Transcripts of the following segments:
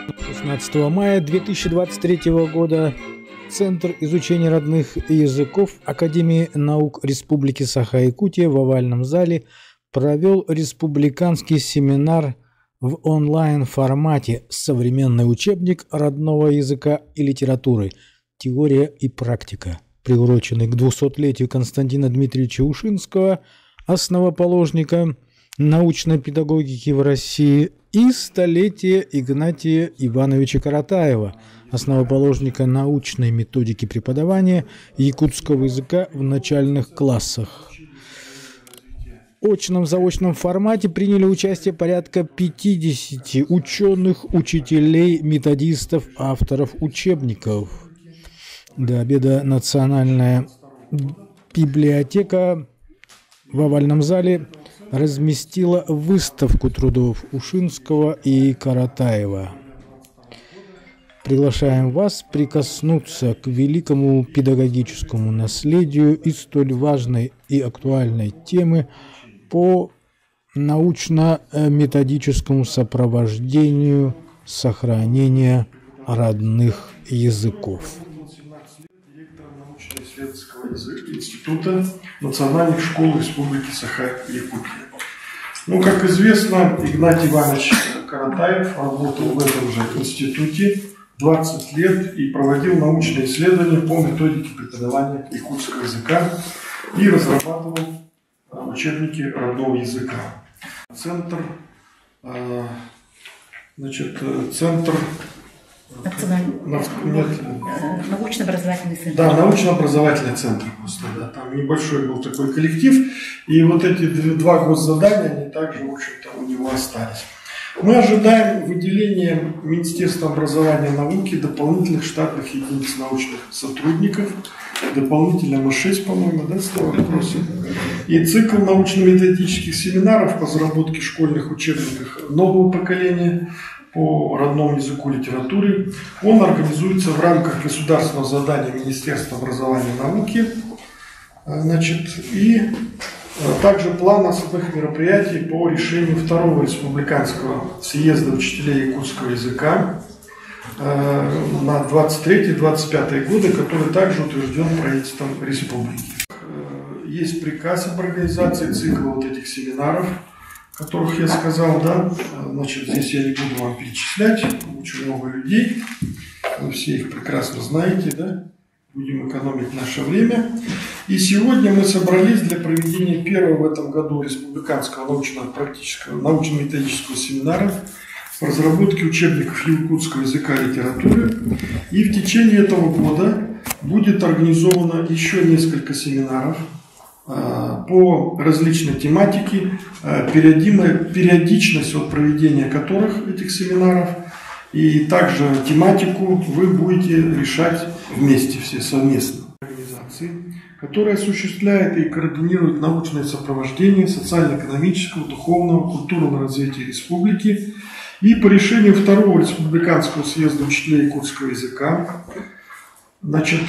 16 мая 2023 года Центр изучения родных языков Академии наук Республики Саха-Якутия в овальном зале провел республиканский семинар в онлайн-формате «Современный учебник родного языка и литературы. Теория и практика», приуроченный к 200-летию Константина Дмитриевича Ушинского, основоположника научной педагогики в России, и столетие Игнатия Ивановича Каратаева, основоположника научной методики преподавания якутского языка в начальных классах. В очном-заочном формате приняли участие порядка 50 ученых, учителей, методистов, авторов учебников. До обеда Национальная библиотека в овальном зале разместила выставку трудов Ушинского и Каратаева. Приглашаем вас прикоснуться к великому педагогическому наследию и столь важной и актуальной темы по научно-методическому сопровождению сохранения родных языков. Научно-исследовательского института Национальных школ Республики Саха-Якутия. Как известно, Игнатий Иванович Каратаев работал в этом же институте 20 лет и проводил научные исследования по методике преподавания якутского языка и разрабатывал учебники родного языка. Центр научно-образовательный центр. Да, научно-образовательный центр просто, да. Там небольшой был такой коллектив, и вот эти два госзадания, они также, в общем-то, у него остались. Мы ожидаем выделения Министерства образования и науки дополнительных штатных единиц научных сотрудников, дополнительно 6, по-моему, да, стало вопросы. И цикл научно-методических семинаров по разработке школьных учебников нового поколения по родному языку и литературе. Он организуется в рамках государственного задания Министерства образования и науки. И также план основных мероприятий по решению второго республиканского съезда учителей якутского языка на 23-25 годы, который также утвержден правительством республики. Есть приказ об организации цикла вот этих семинаров, о которых я сказал, да. Здесь я не буду вам перечислять, очень много людей, вы все их прекрасно знаете, да. Будем экономить наше время. И сегодня мы собрались для проведения первого в этом году республиканского научно-методического семинара по разработке учебников якутского языка и литературы. И в течение этого года будет организовано еще несколько семинаров по различной тематике, периодичность проведения которых этих семинаров и также тематику вы будете решать вместе, все совместно. Организации, которая осуществляет и координирует научное сопровождение социально-экономического, духовного, культурного развития республики. И по решению второго республиканского съезда учителей якутского языка,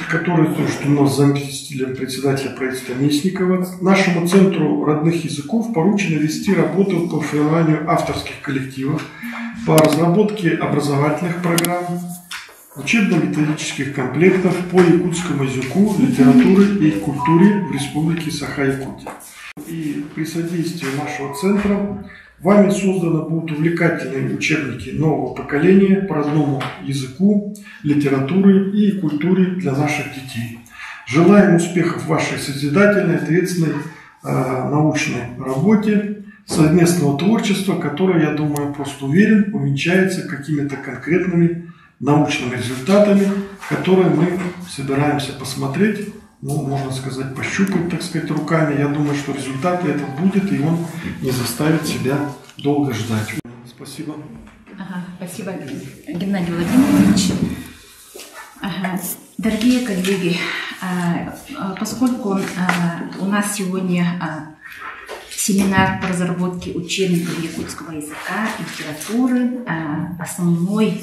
который тоже у нас заместителем председателя правительства Местникова, нашему Центру родных языков поручено вести работу по формированию авторских коллективов, по разработке образовательных программ, учебно-методических комплектов по якутскому языку, литературе и культуре в Республике Саха-Якутия. И при содействии нашего центра вами созданы будут увлекательные учебники нового поколения по родному языку, литературе и культуре для наших детей. Желаем успехов в вашей созидательной, ответственной научной работе, совместного творчества, которое, я думаю, просто уверен, увенчается какими-то конкретными научными результатами, которые мы собираемся посмотреть, можно сказать, пощупать, так сказать, руками. Я думаю, что результаты этот будет, и он не заставит себя долго ждать. Спасибо. Спасибо, Геннадий Владимирович. Дорогие коллеги, поскольку у нас сегодня семинар по разработке учебников якутского языка и литературы, основной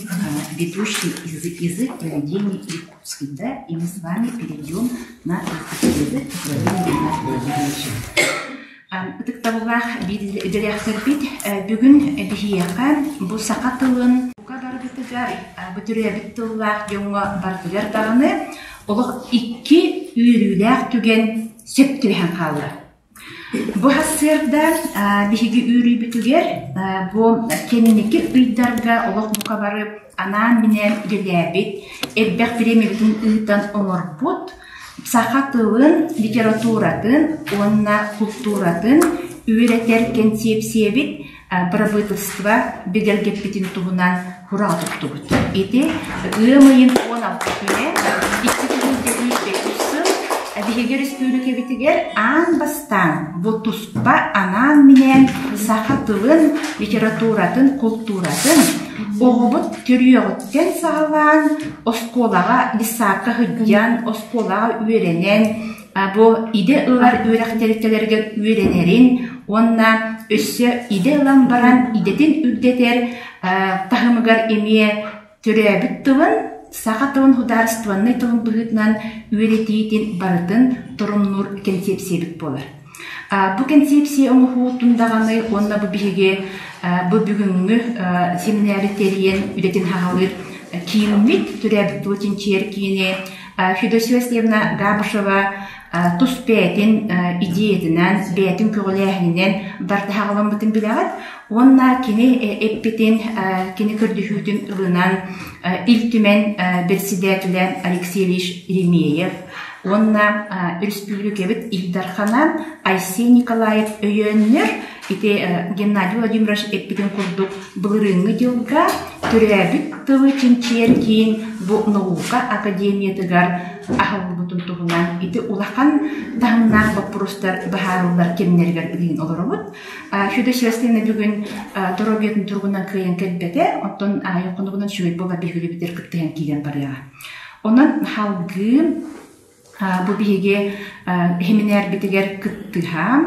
ведущий язык проведения якутский, да, и мы с вами перейдем на якутский язык проведения. Бүгін бігияқа бұл сақатылын бытыгар бүтүрөбүт тыллаах жоңго бардыгар даганы олох 2 үйрүлээх түген сөптүрхэн хаалла. Бу хассырда биһиги үйрүбүтүгер бу кенники ыйдарга олох мукабары анаан менен гелебит элбэх биремилдин ыйтан оңорбут саха тылын литературатын онна культуратын үйретер концепциябит правительство беделгеппитин тугунан хураалтыктубут. Эти ымыйын 16 күнен 2023 биһиги республика битигер ан бастан бу туспа анаан менен саха тылын литературатын культуратын оғыбыт түрүйөғыттен сағалан осколаға лисака хыджан осколаға үйренен бу иде ылар үйрәхтерителерге үйренерин онна өссө иде ылан баран идетин үрдетер тахымыгар эмие түрөбүт тылын саха тылын хударстванный тылын быгытнан үйретиитин барытын турумнур концепциябит болар. Бу концепция оңухуутундаганы онна бу биһиги бу бүгүнгү семинариттериен үдетин хағалыр кийиммит түрәбит бутин чер кийини Федосия Васильевна Габышева туспетин идеятынан бетин көгләһинен барты хағаламбытын биләгат онна кини эппитин кини көрдүхүтүн ылынан илтүмен председателе Алексей Ильич Еремеев онна республикабит Илдархана Айсей Николаев өйөннер ите Геннадий Владимирович эппитин курдук былырыңы жылга түрәбит тылы чинчер кийин бу наука академиятыгар ахылбутун тугунан ите улахан тахымнаах вопростар бахарылдар кемнергер билин олоробут. Федосия Васильевна бүгүн торобиятын тургунан кыйын келбете оттон юкунугунан шуйт бола бихүлүбитер кыттыган кийген барыга. Онан халгы бу биһиги хеминер битигер кыттыха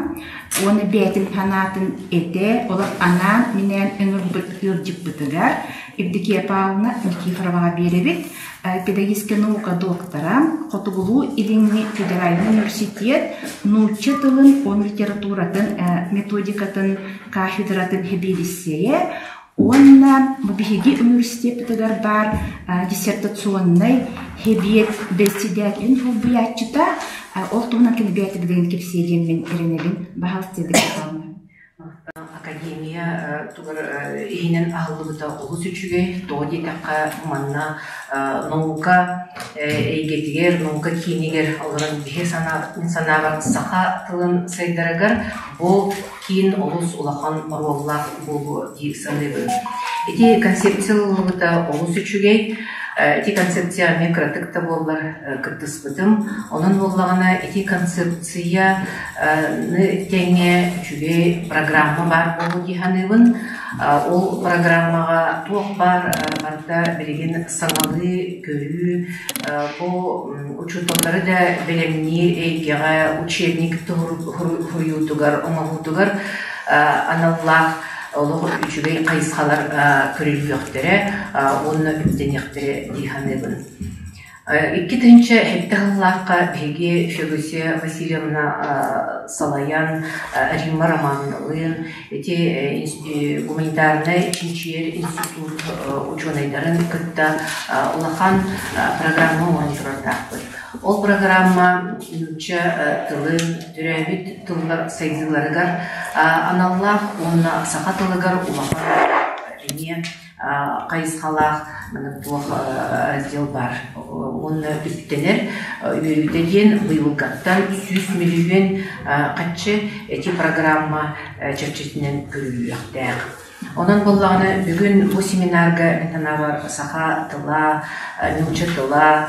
оны бетин фанатын эте олар ана менен өңүрбүт ыржык бытыгар Евдокия Павловна Никифоровага беребит педагогическая наука доктора Котугулу Илинни федеральный университет нучча тылын он литературатын методикатын кафедратын хебилиссее онна биһиги университеттыгар бар диссертационный хебиет председателин фулбиятчыта ол тугунан келбиятı билген кепсиеген мен эренелин бахалстедик калны. Академия тугар ийинен ахыллыбыта улус үчүгө тоди такка манна наука эйгетигер наука кийинигер алган бихе санабар саха тылын сайдарагар бул кийин улус улахан роллах болу дийсаныбы. Эти концепциялыбыта улус үчүгө эти концепция микротыкта боллар кыртыспытым. Онун боллагана эти концепция теңе үчүгө программа бар болу диханыбын. Ол программага туок барда береген саңалы көрүү бу учуттары да белемни эйгега учебник хуруютугар омагутугар аналлах олог үчүгөй кайсалар көрүлүктөрө онно үттенектере диханыбын. Иккитинче хептахллаакка биги Федосия Васильевна Салаян Римма Романовын эти гуманитарный чинчер институт ученыйдарын кытта улахан программа монитордакпы. Ол программа тылын түрәбит тыллар сайдыларыгар аналлах онна саха тылыгар улахан рене кайысқалақ туох раздел бар. Оны үттенер үйрүтеден быйылгаттан 100 миллион катчы эти программа чарчетинен көрүлүктәк. Онан боллаганы бүгүн бу семинарга метанабар саха тыла, нуча тыла,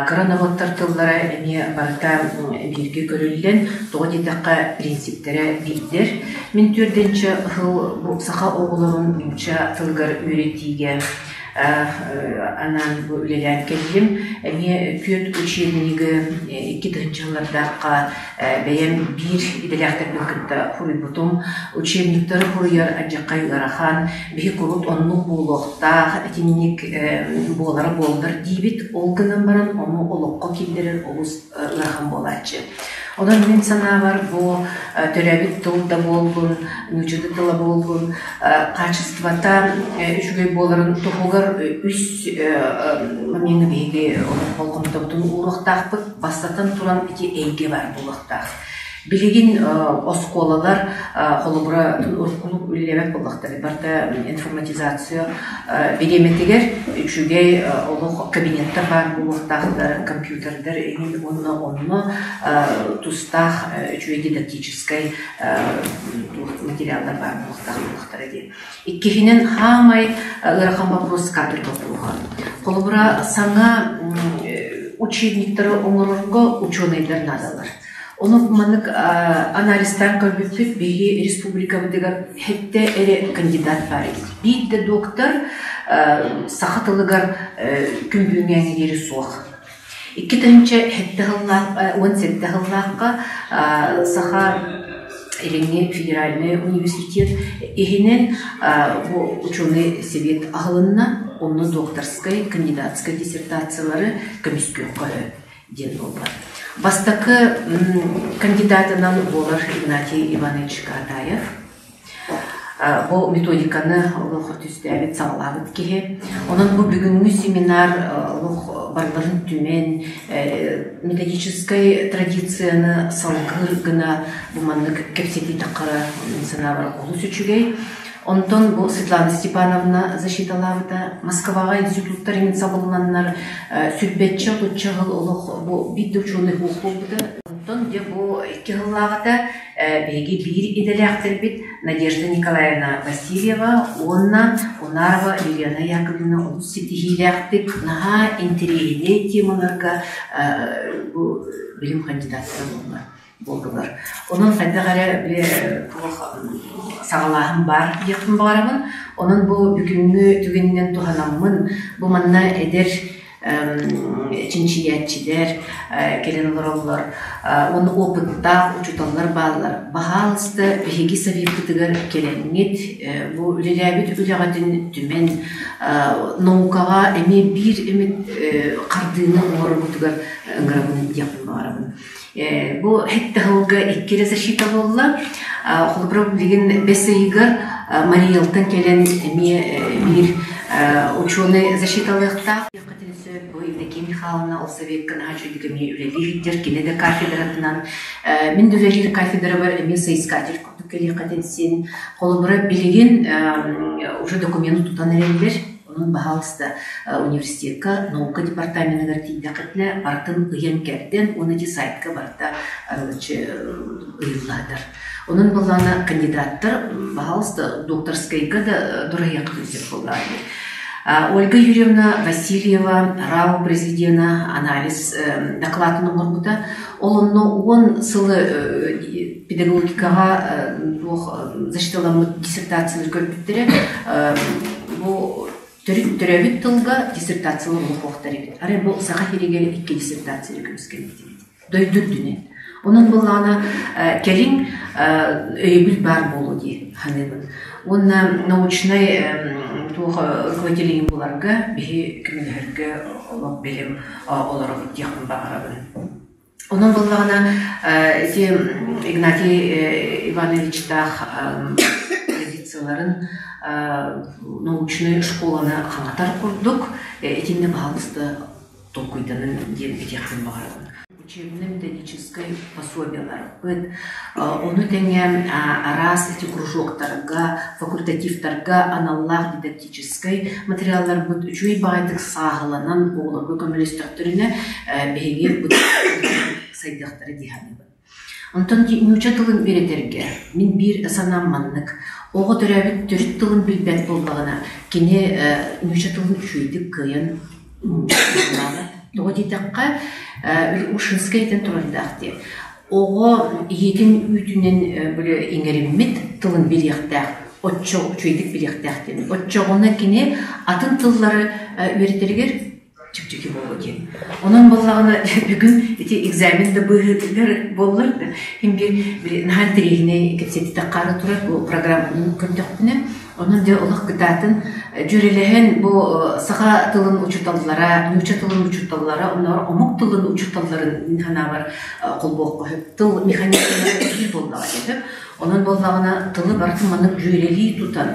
кырановаттар тыллары эми барта бирге көрүлден тоодитакка принциптере билдер. Мен төрденче хыл бу саха оголорун нуча тылгар үйретиге анан бу үлелән келдим. Эми көт учебниги 2-жыллардакка бәйем бир иделяктар бекытта хурибутум учебниктер хуруяр аджакай гарахан бихи курут онну булохта этинник болары болдар дибит олгынан баран ону олокко килдерер олус гарахан болачы. Ondan min sana var bu törabit tolda bolgun, nücudu tala bolgun, kaçıstvata şüge boların tohugar üst meni beyge olgun toptun uğraktağıp bastatan turan iki eyge var bulaqtağ. Bilgin oskolalar holubra urkuluk üllemek bulaqtari. Barda informatizatsiya bilemeteger şüge olu kabinette var bulaqtağda kompüterler egin onunla tustağ şüge didaktiçiskay материалдар бар bulaqtari diye. İkkihinin hamay ıraqam вопрос kadr kapuluğa. Holubra sana учебниктері оңырырға ученыйдар надалар. Оны манық анализтан көрбеппет бейге республикамыдығар хетте әрі кандидат бар. Бейді доктор сақатылығар күнбүйіңәңі дері соқ. Икки тәнче хетте ғыллаққа сақа Иринне федеральный университет ихинен ученый совет ағылынна онны докторской, кандидатской диссертациялары комиссионға ден болар. Бастакы кандидатынан болар Игнатий Иванович Катаев. Бұл методиканы түстәбет сағылағыт кеге. Оның бұл бүгінгі семинар барларын түмен методической традицияны салғыр гына бұманлық кәпсеті таққара сына бар қолы сөчігей. Онтон бұл Светлана Степановна защиталавыта Москваға институттарымен сабылынанлар сүрбетчі тұтчағыл олық бұл бидді ученый оқылды. Онтон де бұл екі ғыллағыта беге бір иделяқтыр бит Надежда Николаевна Васильева, Онарова Елена Яковлевна, ол сетихиляқтыр наға интерегіне темаларға бұл білім кандидаттары болдылар. Оның қайдағары сағалағым бар ектім бағарамын. Оның бұл бүгінгі түгеннен туғанамын. Бұл манна әдер чинчиятчидер, келен олар. Оны опыттақ, учуталар балар. Бағалысты бейгі савиптігір келенгет. Бұл үлеләбет үлеғатын түмен наукаға әме бір қардыны оңыры бұтығыр ұңғырабын ектім бағарамын. Бұл хетті ғылға еккері защита болла. Құлыбырау білген бәсейгір Мариялтан келен бір ученый защиталықта. Бұл Евдокия Михайловна Олсоветтің ғачудығы мен үлелігідер, кенеді кафедратынан. Мен дөзелер кафедра бар, мен соискатель күрдік келе қатенсен. Құлыбырау білген уже документ тұтан әрелер. Onun bahalısında üniversiteka, nauka departamentine gırtıydı bartın ıyankerden, onu da saytka barta arılıcı ıyılladır. Onun balana kandidattır, bahalısında doktorskayga da duraya kılızır olaydı. Ольга Юрьевна Васильева, РАО произведена анализ докладының орбута. Он сылы педагогикаға защиталамы диссертацияны көрбіттері. Бұл Төрәбет тылға диссертациялар оқуқтар ебет. Ары бұл саға керегелі екі диссертациялар көміскен ебет. Дойдыр дүнен. Оның бұлғана кәлін өйбіл бар болу де ханыбын. Оны научный руководителеген бұларға бейі кімілерге олық белім оларға деқін бағарабын. Оның бұлғана Игнатий Ивановичтақ традицияларын научный школаны қаңатар құрдық, етінде бағалысты толкуйданын ден етеқін бағарабын. Учебно-методическое пособиялар. Оны тәне арас эти кружоктарға, факультативтарға аналлах дидактической материалдар бұд үшуй бағайтық сағыланан оғылығы көмелестіқтіріне бәйге бұд сайдықтары дейханы бұд. Онтан нюча тылын беретерге, мен бір санамманлық, оғы түрәбіт түріт тылын білбәт болбағына, кене нюча тылын үшуйдік күйін болбағы. Тоғы дейтаққа ұшынсқа етін тұрындақты. Оғы етін үйтінен еңгереммет тылын біліқтақ, отчоғы үшуйдік біліқтақты. Отчоғына кене атын тыллары өретергер чүк-чүкі болу кен. Оның болағына бүгін экзаменді бұғытылар болыларды. Хем бір нағын тірегіне кепсеті таққары тұрар бұл программаның көрдіқтіні. Onun da olaq gıdatın jürelehen bu sağa tılın uçutallara, nüçe tılın uçutallara, onlar omuk tılın uçutalların hana var kolboq koyup tıl mekanikleri bir bollağa edip onun bollağına tılı bartmanın jüreliği tutan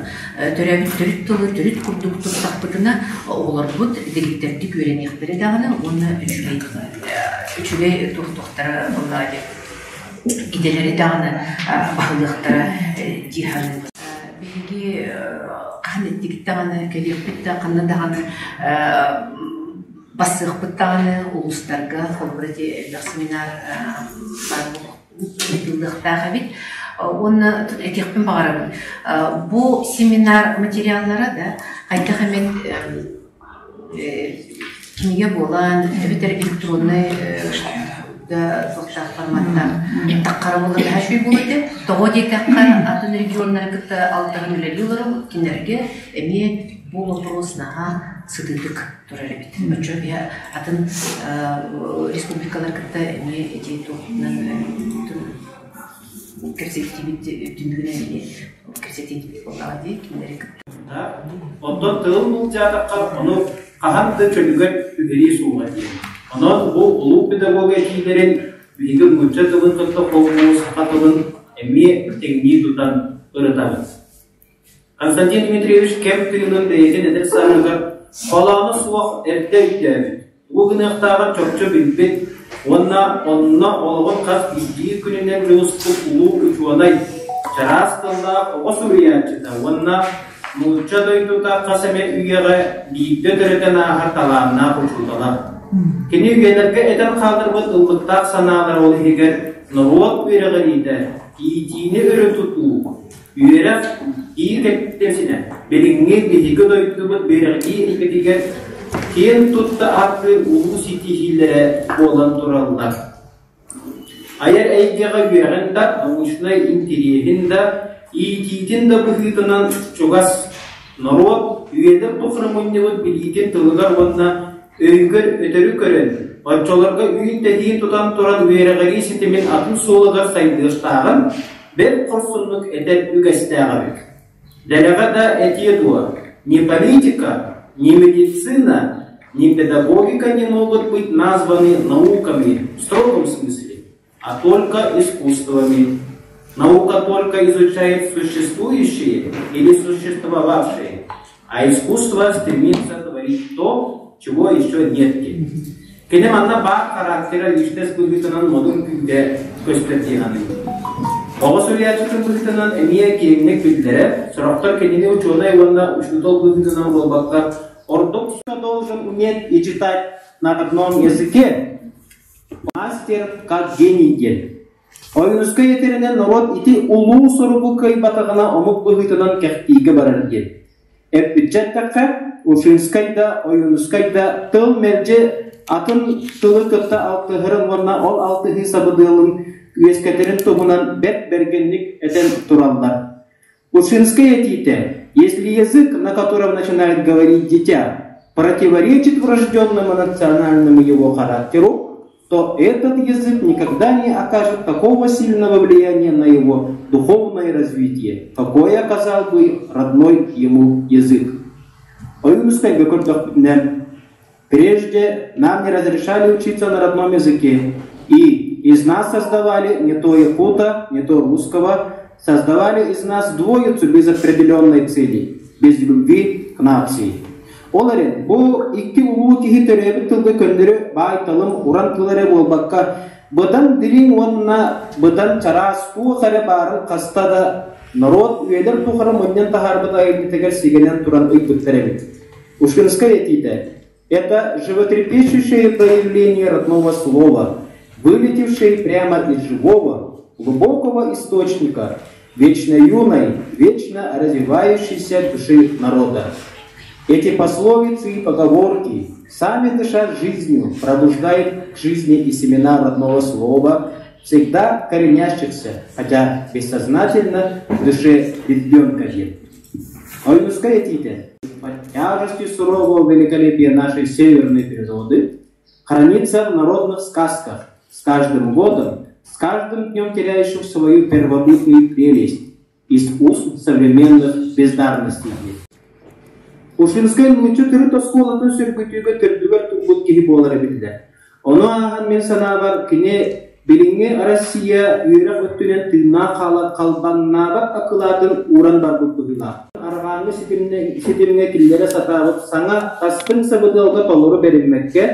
törabit törüt tılı törüt kurduk tutaklıkına olur bu deliklerdi görenekleri dağına onu üçüle tuhtuhtara bollağa edip gideleri dağına bağlıqtara cihanı Bilgi kanettikten, kelipitten, kanadahan basıqpıttan uluslarga xolbrati seminar yıllıqta bit. Onu etikpin bağırım. Bu seminar materyallara da kayda hemen kimye bolan, evet elektronlu da sosyal formatta takkara bulur her şey bulurdu. Doğru takkara atın regionlara kıta altı milyon kinlerge emi bu вопрос наha sıdıdık durarı bit. Çünkü atın respublikalar kıta emi eti kersektibit tümüne emi kersektibit olağı diye kinleri kıta. Ondan tığım bulacağız onu kahandı çölügen üheri soğuğa diye. Onun bu ulu pedagogiyelerin bilgi mücadelenin kıta kovmuş, sakatılın emmi tekniği tutan ırıtamız. Konstantin Dmitrievich Kemptil'in deyeti nedir sanırga kalağını suaq erte ütlevi. Bu gınıqtağın çokça bilbet, onna olğun kas bildiği gününden lüsku ulu uçuanay. Çaras kılda oğa suriyatçıda, onna mücadeleyi tuta kaseme üyeğe bilde döreten ahar talağına koşuldalar. Kini üyelerge eden kaldırbat ıllıqtaq sanalar ol eger narod vereğinide iyitini örü tutu. Üyerek iyi tepkisine belinge bihiga doyduğumuz vereği ilgetigen ken tutta atlı ulu sitihillere olan durallar. Ayar eygeğe vereğinde amışına intiriyehinde iyititin de bıhıtınan çoğaz narod üyeler tuğramunnevat bilgiten tılıgar onunla öygür ötörü kören, açolarga üyün dediğin tutan turan üyereğeri sitimin atın soğular saydıqtağın bir kursunluk eder ügestağabek. Delega da etiye dua, ни политика, ни медицина, ни педагогика не могут быть названы науками в строгом смысле, а только искусствами. Наука только изучает существующее или существовавшее, а искусство стремится творить то, чего еще нет. Кенем анда бар характера личность быгытынан модун күнде көстөрдеганы. Оғысуриячытын быгытынан эмие кеңнек күлдері, сұрақтар кенене ученый ванна учутол быгытынан болбаққа ортоксо должен уметь и читать на одном языке. Мастер как гений дел. Ойнуска етерінен народ ити улуу сорубу кайбатағына омук быгытынан кәқтиге барар дел. Бюджеттаққа Ушинскайда, Ойнускайда тыл мерже атын тылы кытта алтыгырын ванна ол алтыгы сабыдылын üyesketlerin tohunan bet бергенник этен туралдар. Ушинская тите, если язык, на котором начинает говорить дитя, противоречит врожденному национальному его характеру, то этот язык никогда не окажет такого сильного влияния на его духовное развитие, какое оказал бы родной ему язык. Прежде нам не разрешали учиться на родном языке, и из нас создавали не то якута, не то русского, создавали из нас двоицу без определенной цели, без любви к нации. Оларен, бу икки улуу тихи төрөбүт тылгы көндөрү байталым уран тылары болбакка, быдан дилин онна, быдан чарас туухары барын кастада народ үйелер тухары мөннен тахарбыда айдытегер сигенен туран ыйбыттаребит. Ушкинская тита — это животрепещущее проявление родного слова, вылетевшее прямо из живого, глубокого источника, вечно юной, вечно развивающейся души народа. Эти пословицы и поговорки, сами дышат жизнью, пробуждают к жизни и семена родного слова, всегда коренящихся, хотя бессознательно в душе ребенка нет. Ойнуская тита под тяжестью сурового великолепия нашей северной природы хранится в народных сказках, с каждым годом, с каждым днем теряющих свою первобытную прелесть. из уст современных бездарностей. Ушинскай мучу түрі тосколатын сүргітігі түрдігер тұңғыт кейі болары білді. Оны ағын мен санабар кіне біліңе Россия үйрек өттінен тыйна қалбаннаға ақылатын уран бар бұттығыла. Арғаңы сетіміне кіллері сатабып саңа қастың сабыдылға толыры берілмекке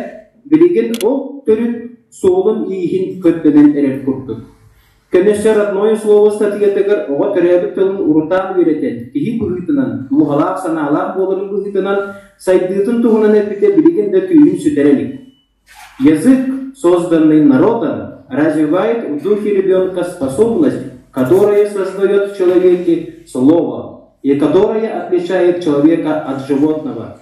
білеген ол түрін соғылын иихин көттінен әрел күрттік. Конечно, родное слово статьетегер оға түрәбі тылын ұрытан өретен, тихи бұғытынан, мұғалақ саналақ болырын бұғытынан, сайдытын тұғынан әпіте білгенде түйін сүтерелік. Язык, созданный народом, развивает в духе ребенка способность, которая создает в человеке слово, и которая отличает человека от животного.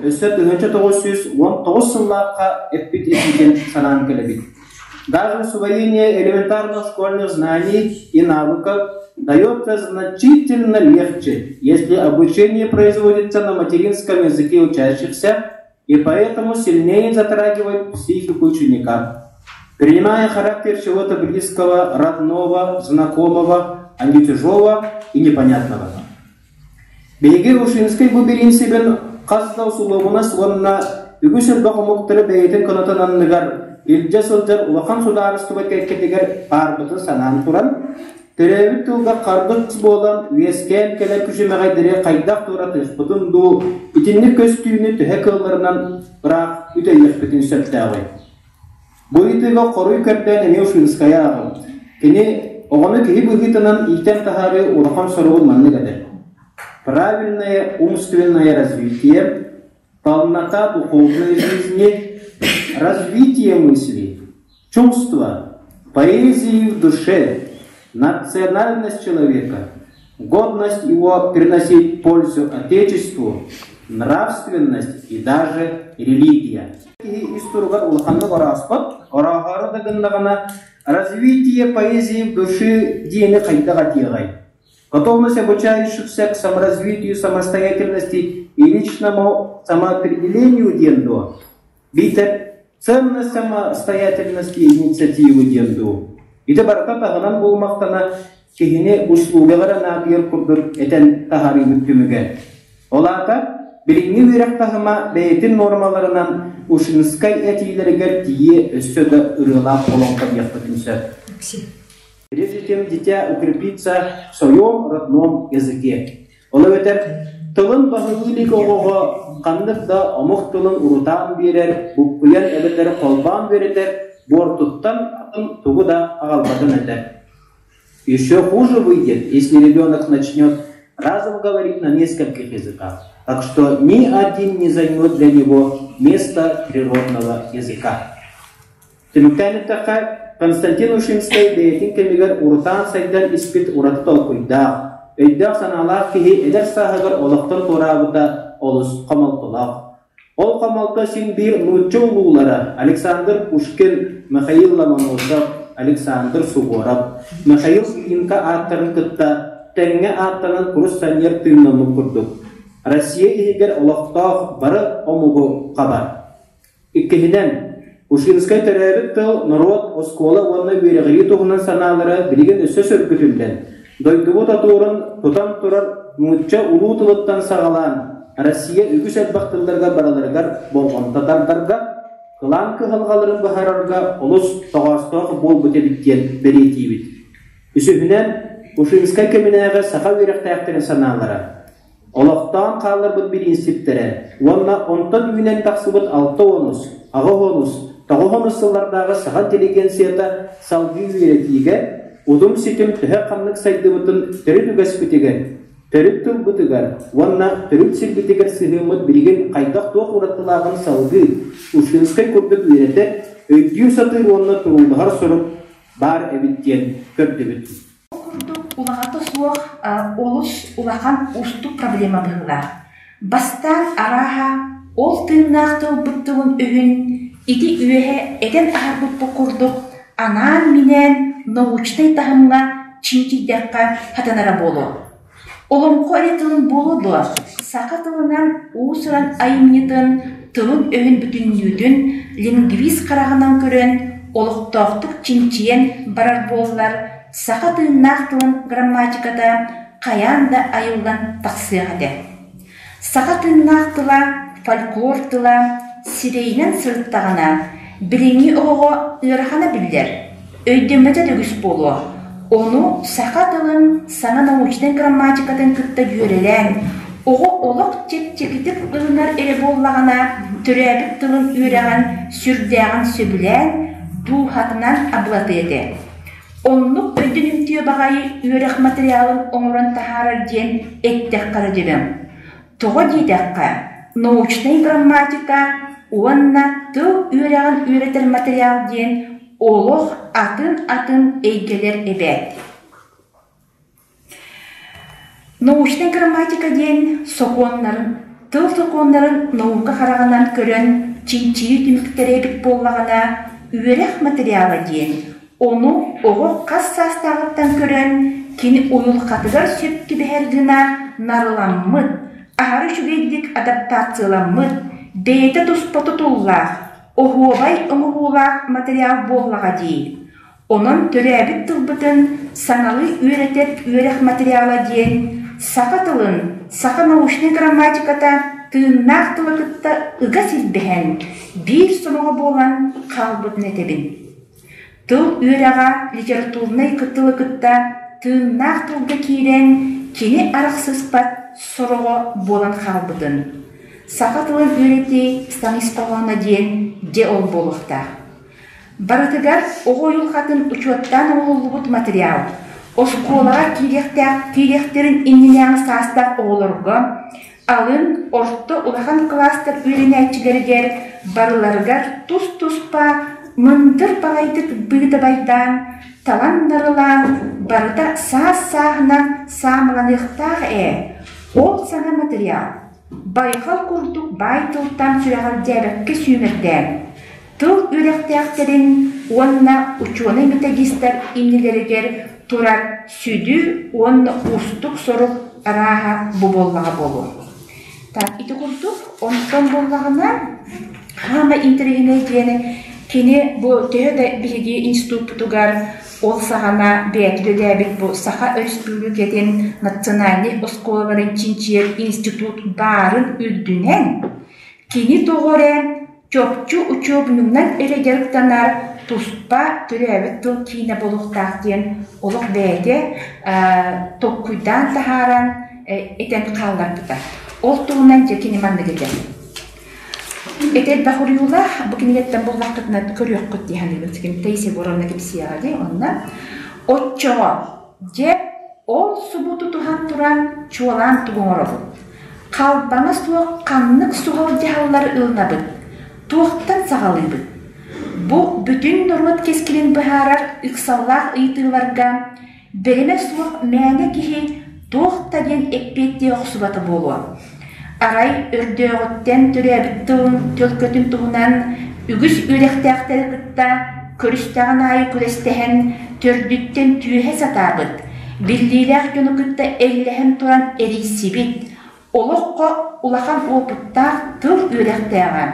Өсі түгінші тоғыз сөз, он тоғыз сыллаққа әппет етілген санан кәлібік. Даже усвоение элементарных школьных знаний и навыков дается значительно легче, если обучение производится на материнском языке учащихся и поэтому сильнее затрагивает психику ученика. Принимая характер чего-то близкого, родного, знакомого, а не чужого и непонятного. Беги Ушинской губерин себе каздау суловуна свонна үгісіл бақымықтыры бәйтін конотананныгар Илжа сылжар улақан сударыстыбы кәккетегер арбыты санан туран, түрәбіт тұлға қардық болан үйескен кәлі күшімеғайдыре қайдақ тура тұспытын ду, итінні көз түйіні түхе кылларынан бірақ үті екпетін сөптәғай. Бұл итіға қорой көрден әне Ушинская ағым. Кені оғаны кейі бұғытынан итен тахары улақан сұрығын манны кәдір. Правильное умственное развитие, полнота духовной жизни, развитие мыслей, чувства, поэзии в душе, национальность человека, годность его приносить пользу Отечеству, нравственность и даже религия. Развитие поэзии в душе дени хайдагатигай. Готовность обучающихся к саморазвитию, самостоятельности и личному самоопределению денду. Битер ценность самостоятельности и инициативы денду. Иде барка тағынан болмақтана кегіне услугалара набир күрдір әтен тағары мүттіміге. Олата білігіне верек тағыма бәйтін нормаларынан Ушинскай әтейлерігер тие өссөді ұрылап олонға бияқтықынсы. Прежде чем дитя укрепится в своем родном языке. Ола өтер тылын бағылылық оғыға қандық да омық тылын ұрытан берер, бұққыян әбеттері қолбан беретер, бортуттан атын тұғы да ағалбатын әтер. Еще хуже выйдет, если ребенок начнет разом говорить на нескольких языках. Так что ни один не займет для него место природного языка. Константин Ушинскай бәйтін кемегер ұрытан сайдан испит ұраты толқойдақ. Өйдақ саналақ кейі әдер сағығыр олықтың торабыда олыс қамалтылақ. Ол қамалты сен бір мүтчі ұлулары Александр Пушкин, Михаил Ломоносов, Александр Суворов, Михаил Инка аттарын күтті, тәңе аттарын күрістанер түйінімі күрдік. Россия егер олықтақ бары омығы қабар. Иккеден Ушинскай тәрәбіт тыл народ оскола онны верегері тұғынан саналары білген өсі сөргітілден. Дойдығы татуырын тұтан тұрар мүтчә ұлу тылыттан сағалан Россия үгіс әлбақтыларға бараларғар болған татардарға қылан кығылғаларын бұхарарға ұлыс тоғастығы бол бұтеліктен беретейбіт. Үсігінен Ушинскай кемінәға сақа верек тәқтірін саналары. Олықтан қалар бұд бір инстиптері. Онна онтан үйінен тақсыбыт 6 онус, ағы онус, тоғы онусылардағы саға интеллигенцията салғы үйретіге удум сетім түхі қамлық сайды бұтын түрі түгәс бүтігер, түрі түл бұтығар, онна түрі түсіл бүтігер сығымыд білген қайдақ тоқ ұраттылағын салғы Ушинскай көрдік үйреті өйдеу сатыр онна тұрылдығар сұрып бар әбіттен көрді бүт. Улағаты суық олыс улақан ұсту проблема бұғыла. Бастан араға ол тыңнақты бұттығын үйін иди үйе әден ағыр бұтты құрдық анан минен научный тахымға чинтиддәққа хатанара болу. Олымқо әлі тылын болуды, сақа тылынан уысыран айымнетін тылын өйін бүтіннүйдің лингвист қарағынан көрін олықтақтық чинтиен барар болылар, сақа тылынақ тылын грамматикада каянда айылдан таксыгады. Сака тыннактыла, фольклор тыла, сирейнен сырттагана, билини ого ырахана биллер. Өйдөмөтө дөгүс болу. Onu сака тылын саңа научный грамматикадан кытта жүйөрелен, ого олок чек-чекитip ылынар эре боллагана, төрәбит тылын үйрәгән, сүрдәгән сөбүлән, дуһатынан аблатыды. Онлук өйдөнүмтүө багайы үйрәк материалын оңорон тахарар ден эттек карадыбым. Того дидәкка, научный грамматика, уанна тыл үйрәгән үйрәтер материал ден олох атын эйгелер эбет. Научный грамматика ден тыл соконнарын наука харагынан көрөн чинчии түмүктері бит боллагана үйрек материалы ден. Onu ого кас састагыттан көрөн кини уюл катыгар сөпкү бэхэргына нарыламмыт, ахары шүгейдик адаптацияламмыт, бейте туспоту туллах, Охуабай оңуғулақ материал боллаға дей. Onun төрәбит тылбытын саңалы үйретет үйрек материала дейін, сақа тылын, сақа научный грамматиката тыыннақ тылы кытта ыға силбіхен, бір соңығы болан қалбытын етебін. Тыл үйреға литературный кыттылы кытта тыыннақ тылды кейрен, кені арақсызпат сұрығы болан қалбытын. Сақа тылын үйреті станиспалана дейін де ол болықта. Барытыгар оғы юлқатын учеттан оғылығыт материал. Осколаға кейлектерін иннеляңы састақ оғылырғы, алын орты улахан кластер үйренәтчілергер барыларғар тұс-тұспа мындыр балайдық бұйдабайдан, таландарылан барыта саас-сағынан самыланықтағы ол саңа материал. Байқал күрдік байтылтан сүрәғал дәбәкке сүймерден. Тыл үйрәқтәқтерін онна ученый методистер имнелерігер тұрар сүді онна ұстық сұрық араға бұболлаға болу. Так, иті күрдік, онтан боллағына хама интерегіне дені кені бұл түйеді бігі институт бұтығар ол сағана бәтілі бит бұл Саха Республикетін национальный осколаларын чинчер институт барын үрдінен кені тоғырен чопчу учебныңнан әрегеріктанар туспа түрәбіт тұл кейіне болуқтақ ден олық бәді тоққүйдан тахаран етен қалдар бұта. Ол тұғынан же кені манды кетер. Этел бахуриула букинеттен боллаққытына көріөк құт дейханды өтсіген тейсе боравна кепсияға дей, онна отчоға же ол субуту тухан туран чуалан туғыңыры. Қалбаңа суық қаннық суғал жағалары ылнабыд, туықтан сағалыбыд. Бұл бүтін нұрмат кескілін бұхарар ұқсаллақ ұйтыларға береме суық мәне кехи туықта ден экпетте оқсубаты болуы. Арай өрдөғыттен түрәбіттің төлкөтін туғынан үгіс үректәқтері кытта көрістіған айы көрестіген төрдүттен түйе сатабыд. Биллиләқ жөні кытта әлләхін тұран әрейсібіт. Олыққа улахан опыттақ тыл үректәған.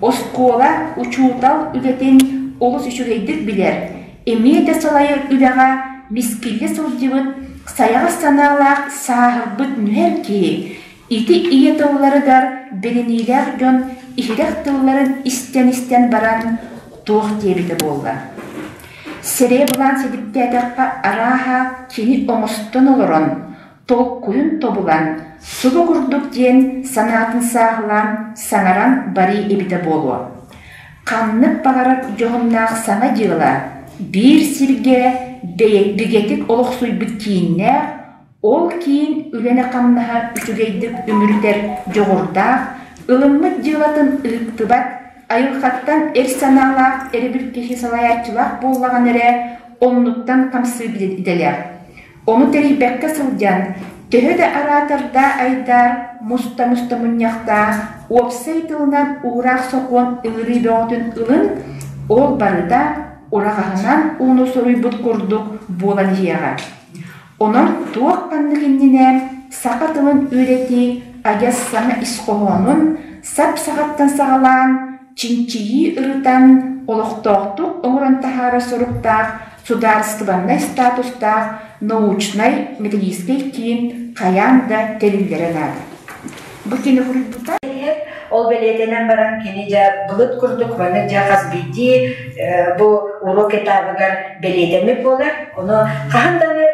Оскола учутал үлетін олыс үшігейдік білер. Эмейді салайыр үліға мискілі сылдыбыд, саяға саналақ сағырбыд нүхер кейі. Ити ие тылларыгар беленилер жон ихирек тылларын истен баран туох тебіті болды. Сере бұлан седіптәдіққа араға кені оңыстын олырын, толқуын тобулан, сұлы күрдік ден санатын сағылан, саңаран бари ебіті болу. Қаннық бағарық жоғымнақ саңа дегіла, бір сирге бігетік олық сұйбыт кейінне, ол кейін үләне қамнаға үшігейдік өмірдер жоғырдақ, ылыммыт жылатын ұйықтыбат, айылқаттан саналақ, бір кеші салаятчылақ боллаған әрі, онлықтан қамсы біделер. Оны тәрейбәкке сылдян, төхеді аратарда айдар, мұста мұнияқта, опсайтылынан ұрақ соқуан ұлыры бөғытын ұлын, ол барыда орағағынан оны сұрый бұд көрдік болан жияға. Onun tuğuk kanlıqinine saqatılın öğreti agaz sana isqoğunun sap saqattan sağalan, çinçiyi ırıtan, oluqtoqtuq oğuran tahara soruqtaq, sudarstываннай статустaq, научной методический тим каян да телиндерен ады. Бу кине хурибута ол белетенен баран кини жа булут курдук маны жа казбити бу урок этабыгар белетеми болар. Оны каханданы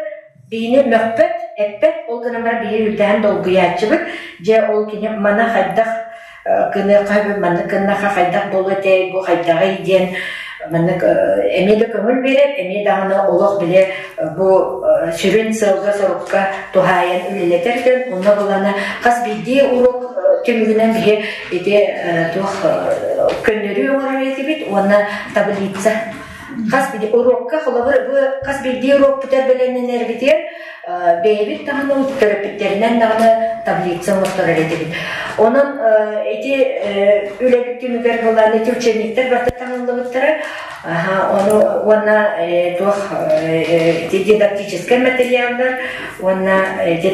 бийини мөхпөт эппет ол гынамар бии үлдән долгуячыбык же ол кини мана хайдах кыны кайбы маны кыннаха хайдах болуте бу хайдага иден маны эмеде көңүл берет эме даганы олох биле бу сүрүн сылга сорукка тухаян үлелетерден онна буланы казбити урок тümünden bir tuh köndürüyor oraya bit ona tablitsa kas bir urokka halavar bu kas bir urok putar belenler biter bebit tahana utterpiterden dağına tablitsa muhtarar edildi onun üle tümüler bulanı Türkçelikler batı tanımlamışlar onu ona tuh didaktik материалдар ona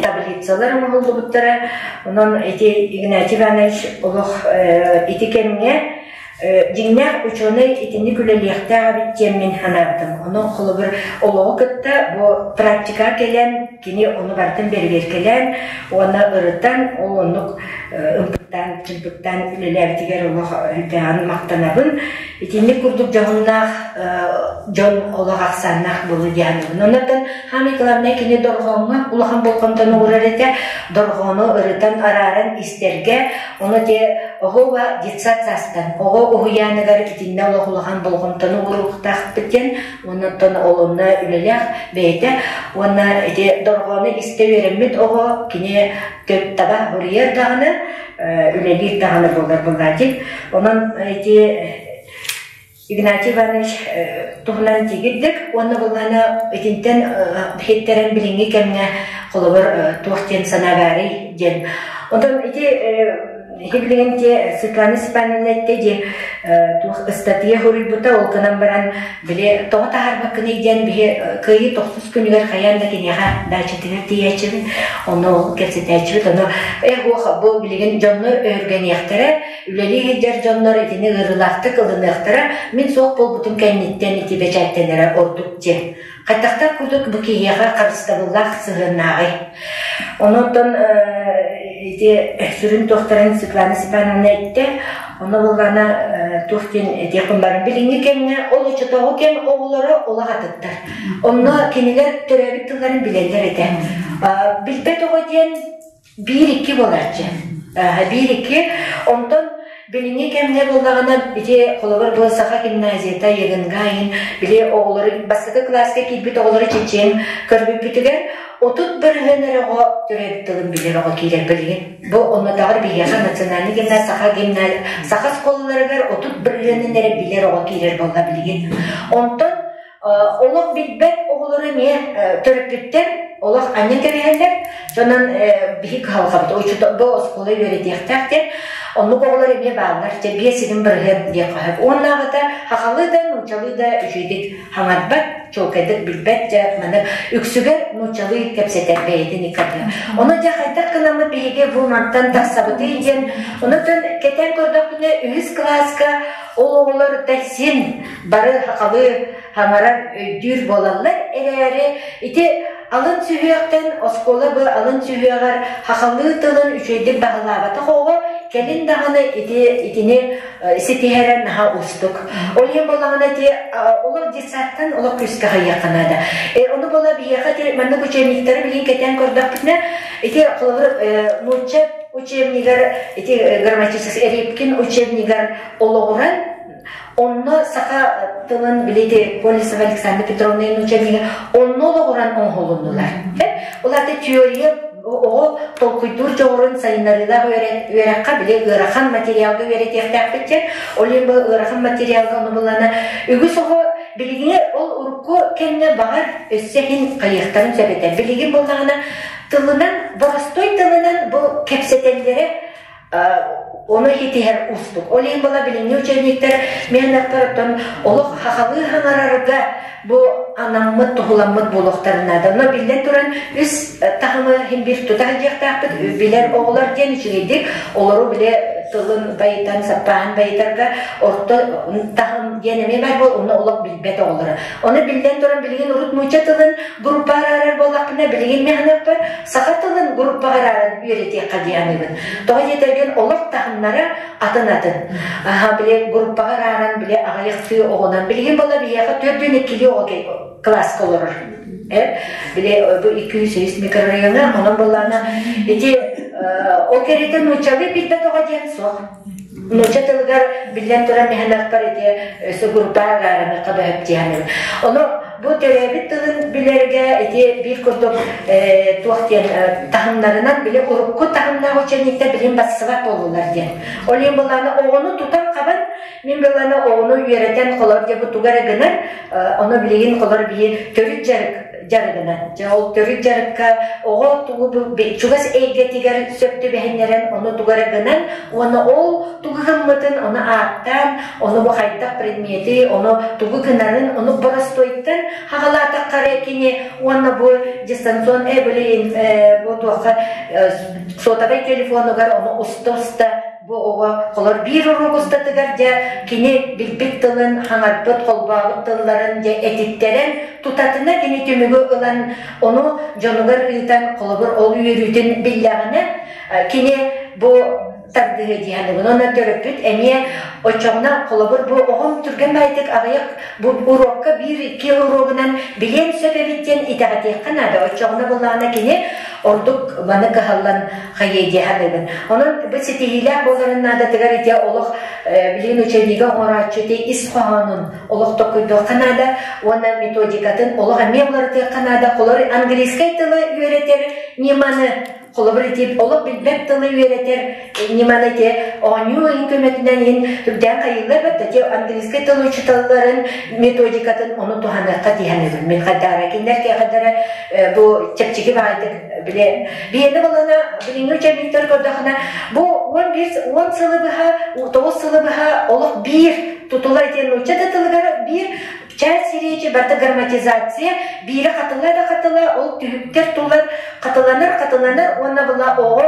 tablitsalar oldu butlara onun Игнатий Иванович олох итикенге Динер ученый итинни күлелехте абиттен мен ханардым. Оны қолы бір олығы күтті, бұл практика келен, кені оны бартын бергер келен, оны ұрыттан, ол оны ұмпыттан, кімпіттан үлелердігер олығы үлбәғаны мақтанабын. Итинни күрдік жоғыннақ, жон олығы ақсаннақ болы дияны. Онырдан хамы қыларына кені дорғауына, ұлыған болғымтаны ұрар еті, дорғауыны ұрыттан арарын істерге, оны де оғыва дитсацастан, оғы уяныгар итинне олоғулаған болғымтаны ұруқтақ біткен, онытын олымна үлелек бейті, оны дорғаны істе веріммет оғы кене көп таба ұрияр дағыны, үлелер дағыны болар болғадик. Онын Игнатий Иванович тұғынан тегіддік, оны болғаны етінтен хеттерін біліңгі кәміне қолыбыр туақтен санағары ден. Онын Хиблигенте Светлана Степановна де статья хурибута олканан баран биле тоғыта харбакыны иден бие кыйы 90 күнігер қаян да кенеға дачатыгер тиячыбын, оны кәпсетәчібіт, оны бұл білеген жонны өрген яқтары, үлелі хеджер жоннар етіні ғырылақты қылын яқтары, мен соқ бұл бұтын кәнеттен еті бәчәттенері ордық де. Қаттақта күрдік бүкейеға қарыстабыллақ сығынағы. Онытын сүрін тоқтарын Светлана Степановна етті, оны болғана тоқтен декунбарын біліңі кеміне, ол ұчытауы кем оғылары олаға тұттар. Оны кенелер төрәбік тұлғарын білелер еті. Білбет оғы ден 1-2 боларчы. 1-2, онтын Белине кемне болдағына біте қолығыр бұл сақа гимназията егінғайын, біле оғылары, басқы класқа кейбіт оғылары чечен көрбіп бітігер, отут бір ғыныр оғы түребіттігін білер оғы кейлер білген. Бұл онытағыр бейяға национальный гимназ, сақа гимназ, сақа сколаларығар отут бір ғыныр білер оғы кейлер болға білген. Онтын, олық білбет оғылары ме түребіттер, олық анен кәрігендер, сонан бейік қалға біт, бұл осколы өретектәқтер, onu oğullar emeğe bağlar, biyesinin bırgın diye kahıp. Onunla da hakalı da, nuçalı da üşüydük. Hangat bak, çok edik bilbetçe, üksüger nuçalı kepseter beydin ikabı. Onu da haydak kınamı beyge bulmaktan taksabıtı idin. Onu da keten kordakını ühüz klaska, oğullar da sin, barı hakalı hamaran dür bolallar. Eğeri, iti alın sühüyaktan, oskola bu alın sühüyakar, hakalı tılın üşüydük bağlavatı koğu, kelin dağını itini sitiheren naha ustuk. Olayım bolağına diye, ola disattan ola küskaha yakınada. Onu bola bir yaka, manna uçemlikleri bilin keten kordak bitne, iti kılıvır nuçep uçemlikler, iti grammatikası eripkin uçemlikler oluğuran, onu saka tılın bileti Polisov Aleksandr Petrovna'nın uçemlikler, onu oluğuran onholundular. Olar da teoriye o tolkuydur çoğurun sayınlarıyla öğrekka bile ırakan materyalga öğretiyakta bitken, olayım bu ırakan materyalga onu bulana ügüs oğu bilgine ol urukku kendine bağır össehin kayıktarın söbeter. Bilgin bulağına tılından, borostoy tılından bu kepsetenlere onu hitiher ustuk. Olayım bula bilinli uçerlikler meğenaktarıptan oluq hakalı hanararıga bu anamıt tuhulamıt buluqtarına da. Onu bilden duran üst tahımı hem bir tutacak taktık, bilen oğular den içindeydik. Oları bile тылын байытан саппаан байытарга орто тахым денеме бар бол оны олок билбет олары. Оны билден туран билген урут муча тылын группа арар болакына билген механак бар. Сака тылын группа арар үйрете кадияныбын. Тога жетерген олок тахымнара атын. Аха биле группа араран биле агайыкты огонан билген бола бияга 4-2 класс колорор. Биле бу 200 микрорайона онун болана эти окерите нучалы билбет ога ден сок. Нуча тылгар билен туран механак бар эти со группа араран кабап дияны. Ону бу теребит тылын билерге эти бир көрдөк туактен тахымнарынан биле урукку тахымнага ученикте билим бассыбак болулар ден. Олен боланы огону тутан кабан мен боланы огону үйрөтен колор деп тугара гынан оны билеген колор бие төрүт жарыгынан. Ол төрүт жарыкка ого тугу чугас эйге тигер сөптү бехенерен оны тугара гынан оны ол тугыгыммытын оны аттан оны бу хайдак предмети оны тугу гынарын оны боростойттан хагалата карекини оны бу дистанцион билейин бу туака сотабай телефонугар оны устоста бу ого колор бир урукустатыгар же кини билбит тылын хаңарпыт колбагыт тылларын же этиттерен тутатына кини төмөгө ылан оны жонугар ыйтан колобур ол үйрүтүн биллагына кини бу тардыгы дияны оны төрөпүт эме очоңна колобур бу огом түрген байтык агаяк бу урокка 1-2 урогунан билен сөбебиттен итагатыйккана да очоңна булана кини ордук маны кахаллан хайедияныбын. Onun bu sitihila bollarına da tigarete oluk bilin uçediğe oracıte isfahanın oluk tokuydu Kanada ona metodikatın oluk memları te Kanada kolları angliskai tılı öğretir nimanı kolabiratif oluk bilbek tılı öğretir nimanı te onu hükümetinden yin tübden kayılar batta te angliskai tılı uçutalların metodikatın onu tuhanakka diyanıbın. Men kadara kinler ki kadara bu çepçiki baydık bile biyeni bolana bilingi cemiyetler gördüğüne bu 10 sılı bıha 9 sılı bıha oluk bir tutular eten uçada tılgara bir çay sireci barda grammatizasiya biri katıla ol tühüpter tular katılanır ona bula oğu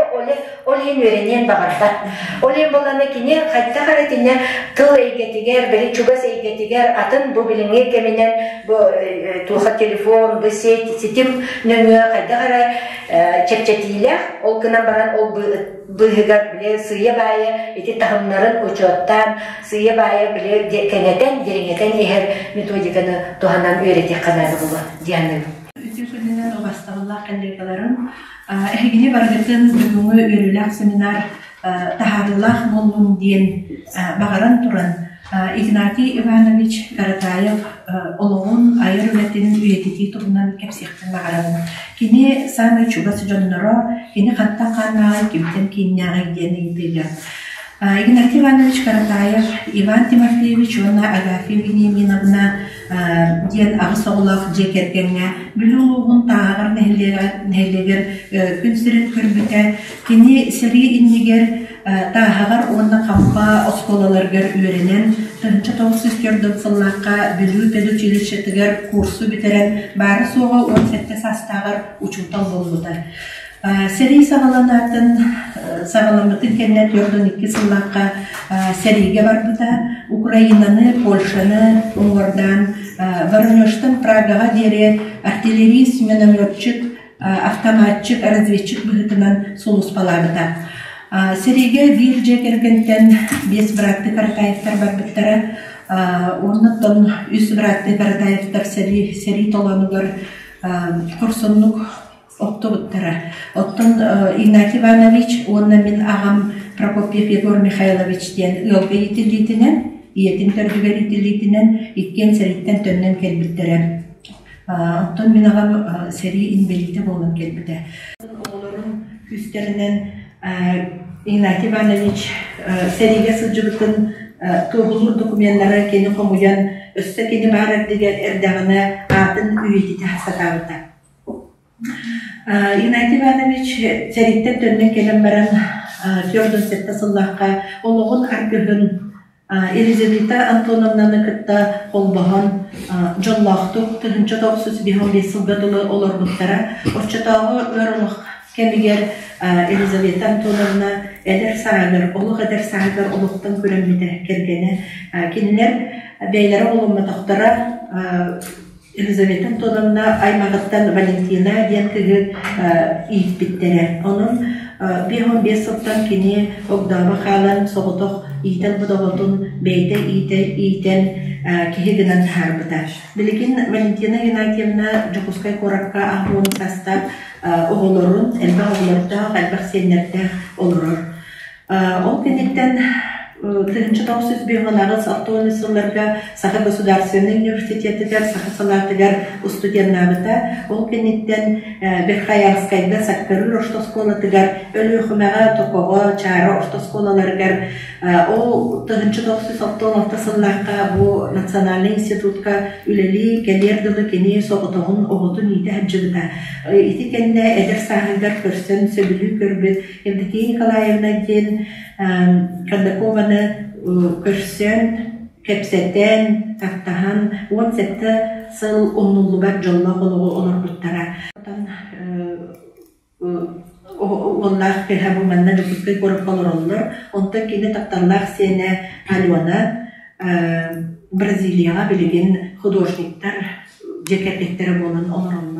olin öğrenen bağırda olin bulana kine kaytta karatine tıl eygetiger biri çubas eygetiger atın bu bilingi keminen bu tuha telefon bu sitim nöngü kaytta kara çepçetiyle ol kınan baran ol bıhıgar bile sığıya baya eti tahımların uçottan sığıya baya bile keneten derengeten eğer metodikanı tuhanan öğreti kanalı bulu diyanım. Ütüsünden o bastavullah kandırgaların ehgini bargıtın bugünü örülak seminar taharullah mollum diyen bağıran turan Ignatiy Ivanovich Karatayev oluğun ayır ületinin üyetiti turundan kepsiyekten bağıran. Kini sana çubası jonunaro, kini katta kannağı kimten kinyağı gideni gidiyor. Ignatiy Ivanovich Karatayev, Ivan Timofeyevich ona Agafya Veniaminovna diyen ağısoğulak cekergenge, biluluğun tağır nehleger künstürün kürbüte, kini seri inniger tağır ona kampa oskolalargar öğrenen, tığınca toğsuz gördüm fıllakka bilü pedüçilişetiger kursu biteren, bari soğa 17 sastağır uçutal bolluda. Seri sağalamıtın kennet yordun 2 sılakka serige var bıda, Ukrayna'nı, Polşa'nı, Ungar'dan, Voronezh'tan Praga'ya deri artillerist, minomyotçık, avtomatçık, razvedçık bıhıtınan solus palabıda. Serige bir cekergenten 5 bıraktı Karatayevtar var bıttara, ondan 3 bıraktı Karatayevtar seri tolanılar kursunluk Оттоbuttara. Оттон Ignatiy Ivanovich, онна мен ағам Прокопьев Егор Михайлович ден ылбы етілдейтінен, иетін төрдігер етілдейтінен, еткен сәреттен төннен келбіттері. Оттон мен ағам сәрі инбелейті болын келбіді. Оларын күстерінен Ignatiy Ivanovich сәріге сылжыбытын туғылы документлары кені қомуян, өсті кені бар әрдігер әрдіғіне атын үйететі хасатабыда. Ignatiy Ivanovich seritten dönnen gelen baran gördün sette sıllıqqa oluğun arkühün Elizaveta Antonovna'nı kıtta kolbahan jollaqtuq tığınca 905 sılgadılı olur buttara. Orçatağı örülük Кемигер Елизавета Антоновна эдер сағыр, олық эдер сағыр олықтың көрімбеді кергені. Кенілер бәйлері олымы тоқтара Елизавета Антоновна аймағыттан Валентина денкігі иет біттері. Оның 5-15 сылттан кені оғдабы қалан соғытық ийтен бұдағытын бәйті ийтен кехегінен тағарбыташ. Білген Валентина Геннадьевна Жокускай қораққа ағуын састап оғылырын, әлбақ оғылырдақ, әлбақ сенлердақ олырыр. Ол кенеттен тыгынчы таусыз бейғанағыз автоны сылларға Саха государственный университетігер, Саха салатығар студентнабыта, ол кенеттен бір қайарскайда саққырыр ортосколатығар, өлі өқімаға тоқоға, чары ортосколаларығар, ол тыгынчы таусыз автон автосыллаққа бұл национальный институтқа үлелі кәлерділі кені соғытығын оғытын еті әбжігіта. Еті кәнді әдір сағығар көрсін, сөбілі көрбіт, Евдокия Николаевна ден Кандакованы көрсен, кәпсеттен, тақтахан, 17 сыл оннулубак жолла қолығы олар бұттара. Оллах перхабу манна жүкізгі көріп қалыр олар. Онта кені тақтарлақ сені Алуана Бразилияға білеген художниктар жекерліктері болын олар олар.